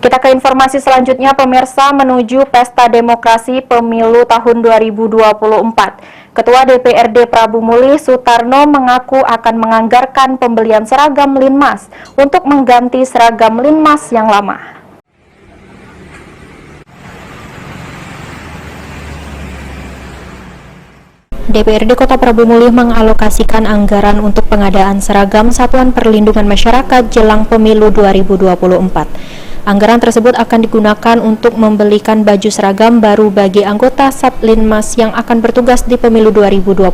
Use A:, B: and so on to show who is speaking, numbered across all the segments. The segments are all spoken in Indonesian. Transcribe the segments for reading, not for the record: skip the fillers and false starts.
A: Kita ke informasi selanjutnya, pemirsa, menuju Pesta Demokrasi Pemilu tahun 2024. Ketua DPRD Prabu Mulih Sutarno mengaku akan menganggarkan pembelian seragam Linmas untuk mengganti seragam Linmas yang lama. DPRD Kota Prabu Mulih mengalokasikan anggaran untuk pengadaan seragam Satuan Perlindungan Masyarakat jelang Pemilu 2024. Anggaran tersebut akan digunakan untuk membelikan baju seragam baru bagi anggota Satlinmas yang akan bertugas di Pemilu 2024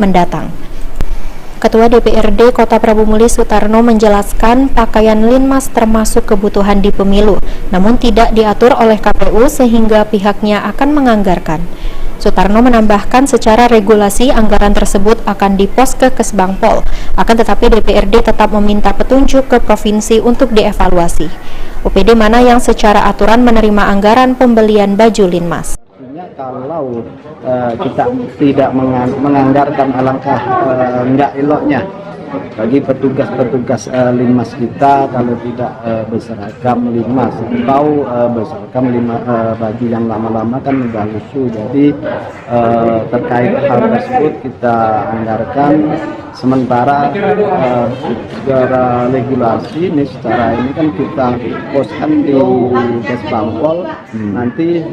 A: mendatang. Ketua DPRD Kota Prabu Mulih Sutarno menjelaskan pakaian Linmas termasuk kebutuhan di pemilu, namun tidak diatur oleh KPU sehingga pihaknya akan menganggarkan. Sutarno menambahkan secara regulasi anggaran tersebut akan dipos ke Kesbangpol, akan tetapi DPRD tetap meminta petunjuk ke provinsi untuk dievaluasi. UPD mana yang secara aturan menerima anggaran pembelian baju Linmas.
B: Kalau kita tidak menganggarkan, alangkah enggak eloknya bagi petugas-petugas Linmas kita kalau tidak berseragam Linmas atau berseragam baju yang lama-lama kan udah lusuh. Jadi terkait hal tersebut kita anggarkan sementara secara regulasi ini, secara ini kan kita poskan di Kesbangpol, nanti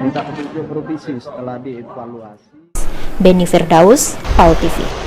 B: minta petunjuk provinsi setelah dievaluasi.
A: Beni Firdaus, PAL TV.